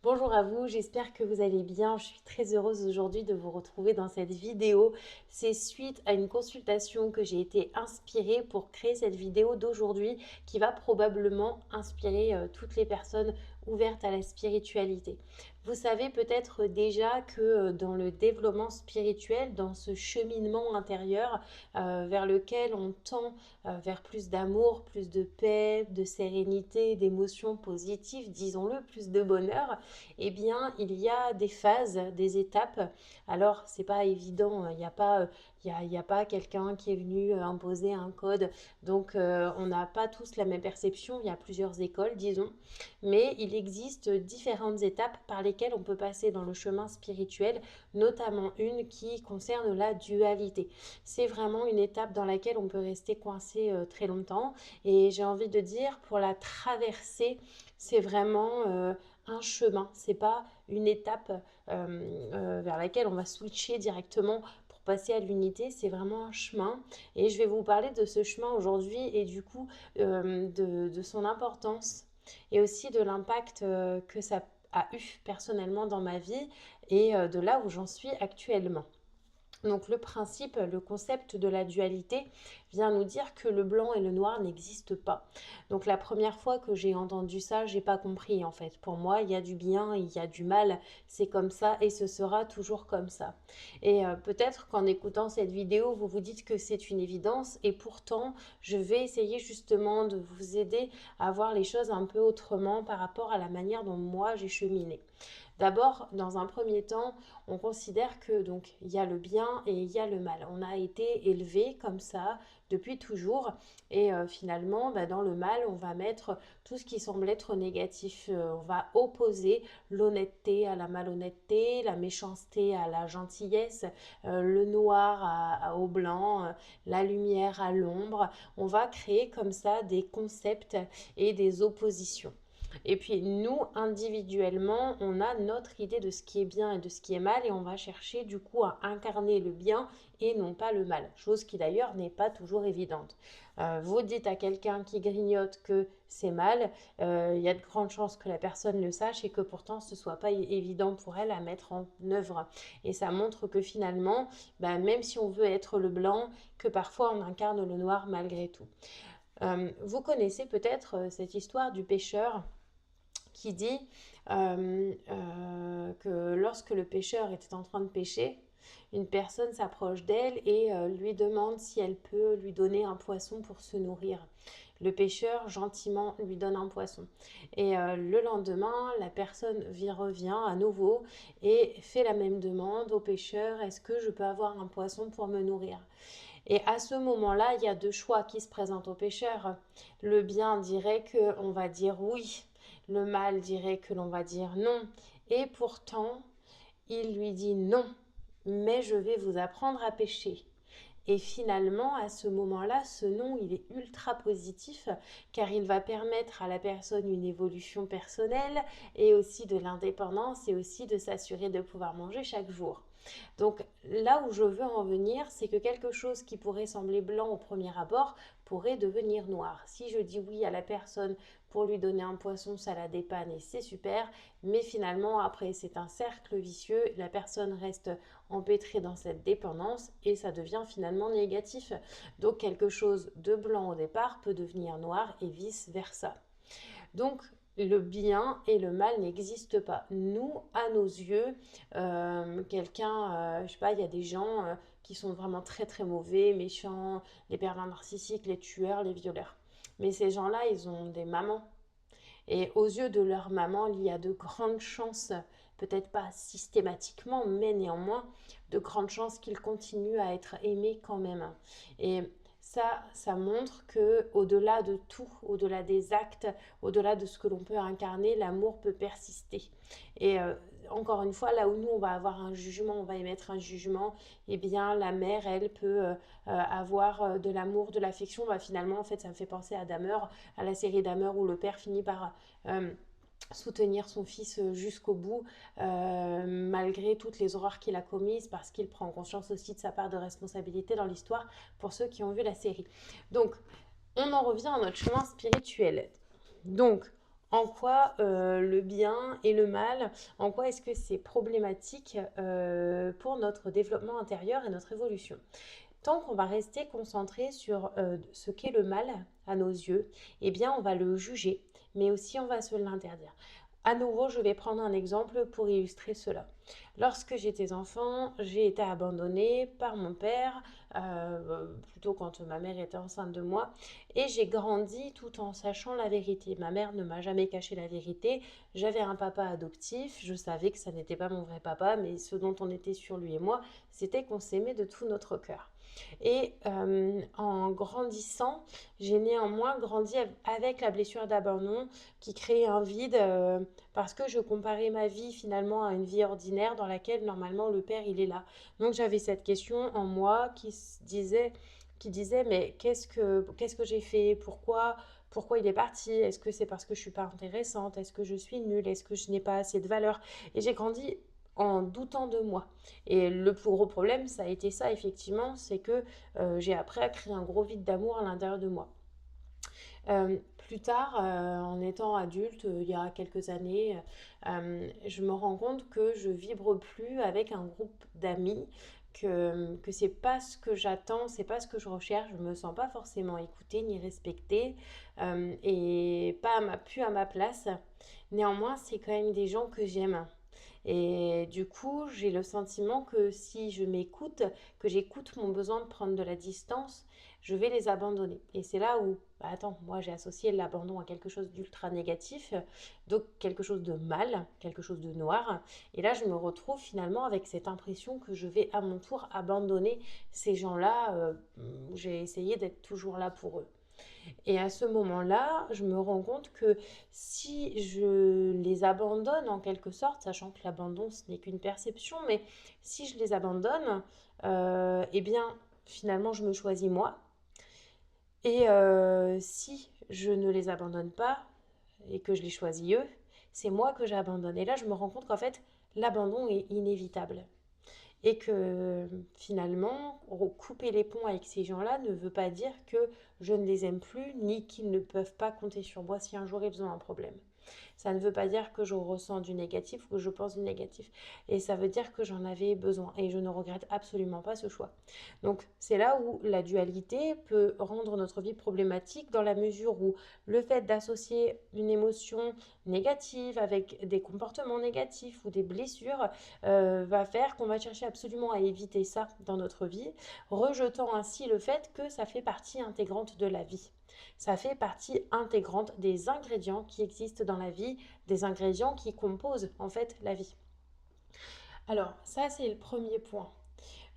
Bonjour à vous, j'espère que vous allez bien. Je suis très heureuse aujourd'hui de vous retrouver dans cette vidéo. C'est suite à une consultation que j'ai été inspirée pour créer cette vidéo d'aujourd'hui qui va probablement inspirer toutes les personnes ouvertes à la spiritualité. Vous savez peut-être déjà que dans le développement spirituel, dans ce cheminement intérieur vers lequel on tend vers plus d'amour, plus de paix, de sérénité, d'émotions positives, disons-le, plus de bonheur, eh bien, il y a des phases, des étapes. Alors, c'est pas évident, il y a pas quelqu'un qui est venu imposer un code. Donc, on n'a pas tous la même perception. Il y a plusieurs écoles, disons. Mais il existe différentes étapes par lesquelles on peut passer dans le chemin spirituel, notamment une qui concerne la dualité. C'est vraiment une étape dans laquelle on peut rester coincé très longtemps. Et j'ai envie de dire, pour la traverser, c'est vraiment un chemin, c'est pas une étape vers laquelle on va switcher directement pour passer à l'unité, c'est vraiment un chemin. Et je vais vous parler de ce chemin aujourd'hui et du coup de son importance et aussi de l'impact que ça a eu personnellement dans ma vie et de là où j'en suis actuellement. Donc le principe, le concept de la dualité vient nous dire que le blanc et le noir n'existent pas. Donc la première fois que j'ai entendu ça, j'ai pas compris en fait. Pour moi, il y a du bien, il y a du mal, c'est comme ça et ce sera toujours comme ça. Et peut-être qu'en écoutant cette vidéo, vous vous dites que c'est une évidence et pourtant, je vais essayer justement de vous aider à voir les choses un peu autrement par rapport à la manière dont moi j'ai cheminé. D'abord, dans un premier temps, on considère que donc il y a le bien et il y a le mal. On a été élevé comme ça depuis toujours et finalement dans le mal on va mettre tout ce qui semble être négatif. On va opposer l'honnêteté à la malhonnêteté, la méchanceté à la gentillesse, le noir au blanc, la lumière à l'ombre. On va créer comme ça des concepts et des oppositions. Et puis nous, individuellement, on a notre idée de ce qui est bien et de ce qui est mal et on va chercher du coup à incarner le bien et non pas le mal, chose qui d'ailleurs n'est pas toujours évidente. Vous dites à quelqu'un qui grignote que c'est mal, il y a de grandes chances que la personne le sache et que pourtant ce soit pas évident pour elle à mettre en œuvre. Et ça montre que finalement, même si on veut être le blanc, que parfois on incarne le noir malgré tout. Vous connaissez peut-être cette histoire du pêcheur qui dit que lorsque le pêcheur était en train de pêcher, une personne s'approche d'elle et lui demande si elle peut lui donner un poisson pour se nourrir. Le pêcheur gentiment lui donne un poisson. Et le lendemain, la personne revient à nouveau et fait la même demande au pêcheur, est-ce que je peux avoir un poisson pour me nourrir? Et à ce moment-là, il y a deux choix qui se présentent au pêcheur. Le bien dirait qu'on va dire oui, le mal dirait que l'on va dire non. Et pourtant, il lui dit non, mais je vais vous apprendre à pêcher. Et finalement, à ce moment-là, ce non, il est ultra positif car il va permettre à la personne une évolution personnelle et aussi de l'indépendance et aussi de s'assurer de pouvoir manger chaque jour. Donc là où je veux en venir, c'est que quelque chose qui pourrait sembler blanc au premier abord pourrait devenir noir. Si je dis oui à la personne pour lui donner un poisson, ça la dépanne et c'est super, mais finalement après c'est un cercle vicieux, la personne reste empêtrée dans cette dépendance et ça devient finalement négatif. Donc quelque chose de blanc au départ peut devenir noir et vice versa. Donc le bien et le mal n'existent pas. Nous, à nos yeux, je sais pas, il y a des gens qui sont vraiment très très mauvais, méchants, les pervers narcissiques, les tueurs, les violeurs. Mais ces gens-là, ils ont des mamans. Et aux yeux de leur maman, il y a de grandes chances, peut-être pas systématiquement, mais néanmoins, de grandes chances qu'ils continuent à être aimés quand même. Et ça montre que au-delà de tout, au-delà des actes, au-delà de ce que l'on peut incarner, l'amour peut persister. Et encore une fois, là où nous on va avoir un jugement, on va émettre un jugement, eh bien la mère, elle peut avoir de l'amour, de l'affection. Finalement, en fait, ça me fait penser à Dahmer, à la série Dahmer où le père finit par soutenir son fils jusqu'au bout, malgré toutes les horreurs qu'il a commises, parce qu'il prend conscience aussi de sa part de responsabilité dans l'histoire, pour ceux qui ont vu la série. Donc, on en revient à notre chemin spirituel. Donc, en quoi le bien et le mal, en quoi est-ce que c'est problématique pour notre développement intérieur et notre évolution. Tant qu'on va rester concentré sur ce qu'est le mal à nos yeux, eh bien on va le juger, mais aussi on va se l'interdire. À nouveau, je vais prendre un exemple pour illustrer cela. Lorsque j'étais enfant, j'ai été abandonnée par mon père, plutôt quand ma mère était enceinte de moi, et j'ai grandi tout en sachant la vérité. Ma mère ne m'a jamais caché la vérité. J'avais un papa adoptif, je savais que ça n'était pas mon vrai papa, mais ce dont on était sûr, lui et moi, c'était qu'on s'aimait de tout notre cœur. Et en grandissant, j'ai néanmoins grandi avec la blessure d'abandon qui créait un vide parce que je comparais ma vie finalement à une vie ordinaire dans laquelle normalement le père il est là. Donc j'avais cette question en moi qui disait mais qu'est-ce que j'ai fait? Pourquoi il est parti? Est-ce que c'est parce que je suis pas intéressante? Est-ce que je suis nulle? Est-ce que je n'ai pas assez de valeur? Et j'ai grandi en doutant de moi. Et le plus gros problème, ça a été ça, effectivement, c'est que j'ai appris à créer un gros vide d'amour à l'intérieur de moi. Plus tard, en étant adulte, il y a quelques années, je me rends compte que je vibre plus avec un groupe d'amis, que c'est pas ce que j'attends, c'est pas ce que je recherche, je me sens pas forcément écoutée ni respectée et plus à ma place. Néanmoins, c'est quand même des gens que j'aime. Et du coup, j'ai le sentiment que si je m'écoute, que j'écoute mon besoin de prendre de la distance, je vais les abandonner. Et c'est là où, bah attends, moi j'ai associé l'abandon à quelque chose d'ultra négatif, donc quelque chose de mal, quelque chose de noir. Et là, je me retrouve finalement avec cette impression que je vais à mon tour abandonner ces gens-là où j'ai essayé d'être toujours là pour eux. Et à ce moment-là, je me rends compte que si je les abandonne en quelque sorte, sachant que l'abandon, ce n'est qu'une perception, mais si je les abandonne, eh bien, finalement, je me choisis moi. Et si je ne les abandonne pas et que je les choisis eux, c'est moi que j'abandonne. Et là, je me rends compte qu'en fait, l'abandon est inévitable. Et que finalement, couper les ponts avec ces gens-là ne veut pas dire que je ne les aime plus, ni qu'ils ne peuvent pas compter sur moi si un jour ils ont un problème. Ça ne veut pas dire que je ressens du négatif ou que je pense du négatif. Et ça veut dire que j'en avais besoin. Et je ne regrette absolument pas ce choix. Donc c'est là où la dualité peut rendre notre vie problématique dans la mesure où le fait d'associer une émotion négative avec des comportements négatifs ou des blessures va faire qu'on va chercher absolument à éviter ça dans notre vie, rejetant ainsi le fait que ça fait partie intégrante de la vie. Ça fait partie intégrante des ingrédients qui existent dans la vie, des ingrédients qui composent en fait la vie. Alors ça c'est le premier point.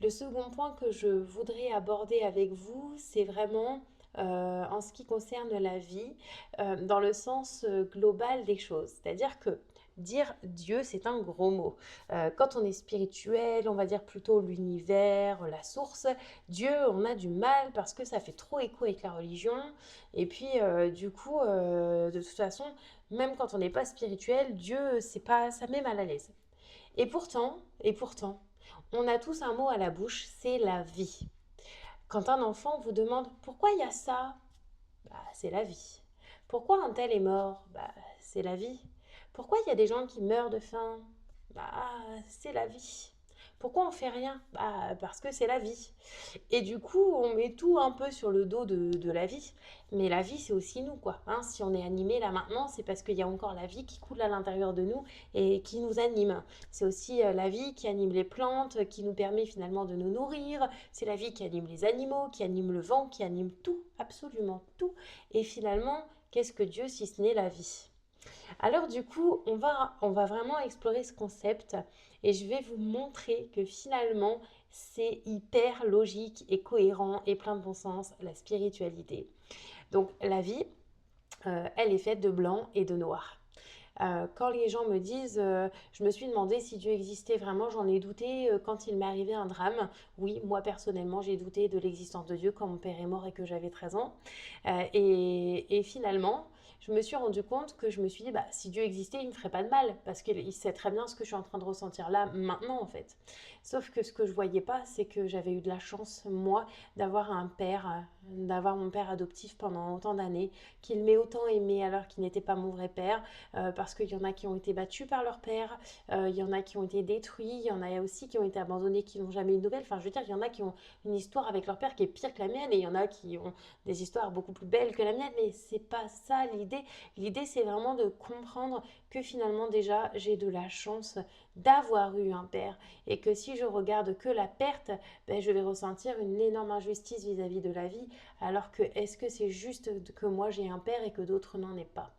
Le second point que je voudrais aborder avec vous, c'est vraiment en ce qui concerne la vie, dans le sens global des choses. C'est-à-dire que dire Dieu, c'est un gros mot. Quand on est spirituel, on va dire plutôt l'univers, la source. Dieu, on a du mal parce que ça fait trop écho avec la religion. Et puis, du coup, de toute façon, même quand on n'est pas spirituel, Dieu, c'est pas, ça met mal à l'aise. Et pourtant, on a tous un mot à la bouche, c'est la vie. Quand un enfant vous demande pourquoi il y a ça, bah, c'est la vie. Pourquoi un tel est mort, bah, c'est la vie. Pourquoi il y a des gens qui meurent de faim, bah, c'est la vie. Pourquoi on fait rien, bah, parce que c'est la vie. Et du coup, on met tout un peu sur le dos de la vie. Mais la vie, c'est aussi nous, quoi. Hein, si on est animé là maintenant, c'est parce qu'il y a encore la vie qui coule à l'intérieur de nous et qui nous anime. C'est aussi la vie qui anime les plantes, qui nous permet finalement de nous nourrir. C'est la vie qui anime les animaux, qui anime le vent, qui anime tout, absolument tout. Et finalement, qu'est-ce que Dieu si ce n'est la vie? Alors du coup, on va vraiment explorer ce concept et je vais vous montrer que finalement, c'est hyper logique et cohérent et plein de bon sens, la spiritualité. Donc la vie, elle est faite de blanc et de noir. Quand les gens me disent je me suis demandé si Dieu existait vraiment, j'en ai douté quand il m'est arrivé un drame. Oui, moi personnellement, j'ai douté de l'existence de Dieu quand mon père est mort et que j'avais 13 ans. Et finalement, je me suis rendu compte que je me suis dit, bah, si Dieu existait, il me ferait pas de mal, parce qu'il sait très bien ce que je suis en train de ressentir là, maintenant, en fait. Sauf que ce que je voyais pas, c'est que j'avais eu de la chance, moi, d'avoir un père, d'avoir mon père adoptif pendant autant d'années, qu'il m'ait autant aimé alors qu'il n'était pas mon vrai père, parce qu'il y en a qui ont été battus par leur père, il y en a qui ont été détruits, il y en a aussi qui ont été abandonnés, qui n'ont jamais eu de nouvelles. Enfin, je veux dire, il y en a qui ont une histoire avec leur père qui est pire que la mienne, et il y en a qui ont des histoires beaucoup plus belles que la mienne, mais c'est pas ça l'idée. L'idée, c'est vraiment de comprendre que finalement, déjà, j'ai de la chance d'avoir eu un père, et que si je regarde que la perte, ben, je vais ressentir une énorme injustice vis-à-vis de la vie, alors que est-ce que c'est juste que moi j'ai un père et que d'autres n'en aient pas?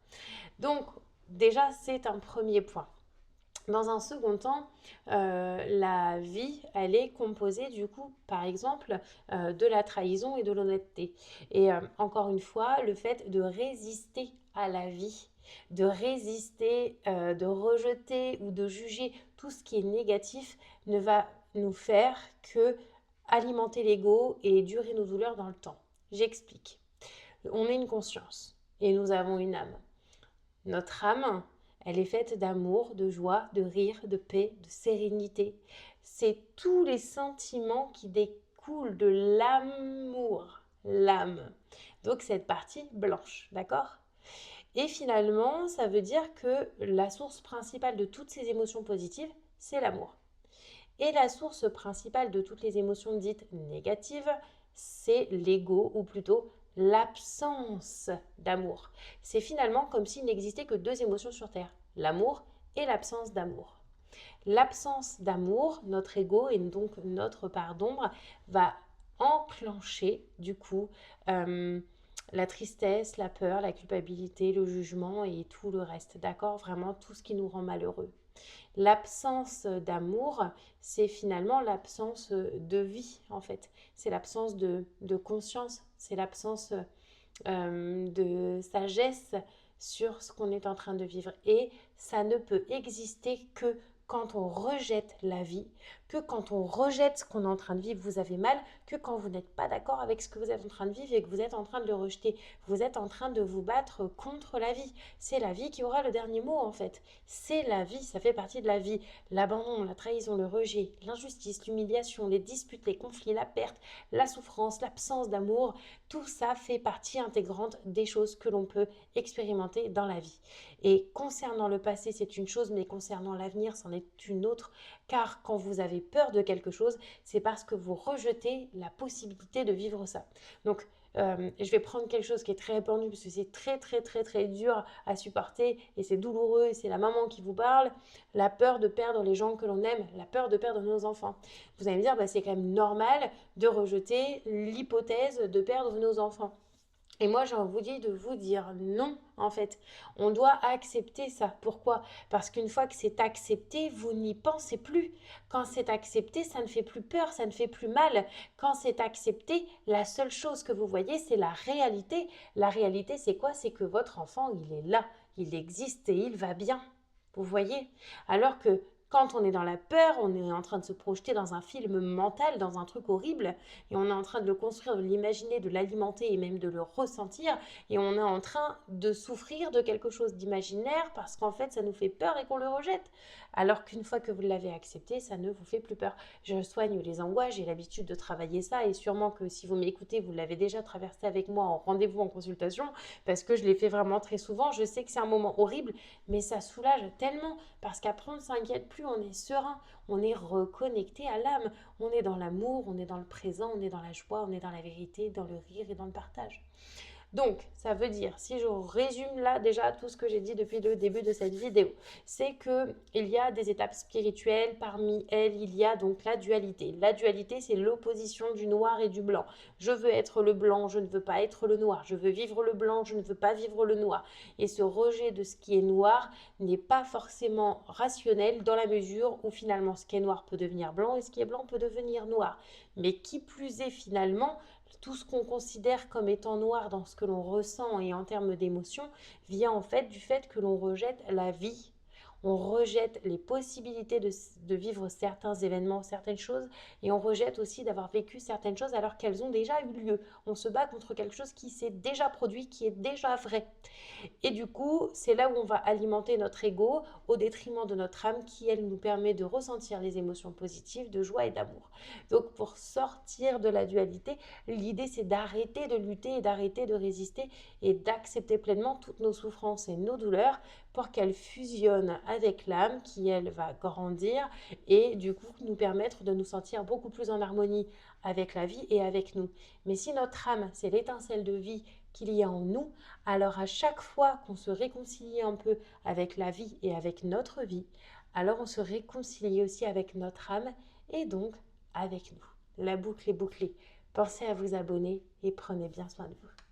Donc, déjà, c'est un premier point. Dans un second temps, la vie, elle est composée du coup, par exemple, de la trahison et de l'honnêteté. Et encore une fois, le fait de résister à la vie, de résister, de rejeter ou de juger tout ce qui est négatif ne va nous faire que alimenter l'ego et durer nos douleurs dans le temps. J'explique. On est une conscience et nous avons une âme. Notre âme, elle est faite d'amour, de joie, de rire, de paix, de sérénité. C'est tous les sentiments qui découlent de l'amour, l'âme. Donc cette partie blanche, d'accord? Et finalement, ça veut dire que la source principale de toutes ces émotions positives, c'est l'amour. Et la source principale de toutes les émotions dites négatives, c'est l'ego, ou plutôt l'absence d'amour. C'est finalement comme s'il n'existait que deux émotions sur Terre, l'amour et l'absence d'amour. L'absence d'amour, notre ego et donc notre part d'ombre, va enclencher du coup la tristesse, la peur, la culpabilité, le jugement et tout le reste, d'accord? Vraiment tout ce qui nous rend malheureux. L'absence d'amour, c'est finalement l'absence de vie, en fait. C'est l'absence de conscience, c'est l'absence de sagesse sur ce qu'on est en train de vivre. Et ça ne peut exister que quand on rejette la vie, que quand on rejette ce qu'on est en train de vivre, vous avez mal, que quand vous n'êtes pas d'accord avec ce que vous êtes en train de vivre et que vous êtes en train de le rejeter. Vous êtes en train de vous battre contre la vie. C'est la vie qui aura le dernier mot en fait. C'est la vie, ça fait partie de la vie. L'abandon, la trahison, le rejet, l'injustice, l'humiliation, les disputes, les conflits, la perte, la souffrance, l'absence d'amour, tout ça fait partie intégrante des choses que l'on peut expérimenter dans la vie. Et concernant le passé, c'est une chose, mais concernant l'avenir, c'en est une autre. Car quand vous avez peur de quelque chose, c'est parce que vous rejetez la possibilité de vivre ça. Donc, je vais prendre quelque chose qui est très répandu parce que c'est très très très très dur à supporter et c'est douloureux et c'est la maman qui vous parle. La peur de perdre les gens que l'on aime, la peur de perdre nos enfants. Vous allez me dire, bah, c'est quand même normal de rejeter l'hypothèse de perdre nos enfants. Et moi, j'ai envie de vous dire non, en fait. On doit accepter ça. Pourquoi? Parce qu'une fois que c'est accepté, vous n'y pensez plus. Quand c'est accepté, ça ne fait plus peur, ça ne fait plus mal. Quand c'est accepté, la seule chose que vous voyez, c'est la réalité. La réalité, c'est quoi? C'est que votre enfant, il est là, il existe et il va bien. Vous voyez? Alors que quand on est dans la peur, on est en train de se projeter dans un film mental, dans un truc horrible, et on est en train de le construire, de l'imaginer, de l'alimenter et même de le ressentir, et on est en train de souffrir de quelque chose d'imaginaire parce qu'en fait ça nous fait peur et qu'on le rejette. Alors qu'une fois que vous l'avez accepté, ça ne vous fait plus peur. Je soigne les angoisses, j'ai l'habitude de travailler ça, et sûrement que si vous m'écoutez, vous l'avez déjà traversé avec moi en rendez-vous en consultation, parce que je l'ai fait vraiment très souvent. Je sais que c'est un moment horrible, mais ça soulage tellement, parce qu'après on ne s'inquiète plus, on est serein, on est reconnecté à l'âme, on est dans l'amour, on est dans le présent, on est dans la joie, on est dans la vérité, dans le rire et dans le partage. Donc, ça veut dire, si je résume là déjà tout ce que j'ai dit depuis le début de cette vidéo, c'est qu'il y a des étapes spirituelles, parmi elles, il y a donc la dualité. La dualité, c'est l'opposition du noir et du blanc. Je veux être le blanc, je ne veux pas être le noir. Je veux vivre le blanc, je ne veux pas vivre le noir. Et ce rejet de ce qui est noir n'est pas forcément rationnel dans la mesure où finalement ce qui est noir peut devenir blanc et ce qui est blanc peut devenir noir. Mais qui plus est finalement, tout ce qu'on considère comme étant noir dans ce que l'on ressent et en termes d'émotions vient en fait du fait que l'on rejette la vie. on rejette les possibilités de vivre certains événements, certaines choses, et on rejette aussi d'avoir vécu certaines choses alors qu'elles ont déjà eu lieu. On se bat contre quelque chose qui s'est déjà produit, qui est déjà vrai. Et du coup, c'est là où on va alimenter notre ego au détriment de notre âme qui, elle, nous permet de ressentir les émotions positives de joie et d'amour. Donc, pour sortir de la dualité, l'idée, c'est d'arrêter de lutter et d'arrêter de résister et d'accepter pleinement toutes nos souffrances et nos douleurs pour qu'elles fusionnent avec l'âme qui, elle, va grandir et du coup nous permettre de nous sentir beaucoup plus en harmonie avec la vie et avec nous. Mais si notre âme, c'est l'étincelle de vie qu'il y a en nous, alors à chaque fois qu'on se réconcilie un peu avec la vie et avec notre vie, alors on se réconcilie aussi avec notre âme et donc avec nous. La boucle est bouclée. Pensez à vous abonner et prenez bien soin de vous.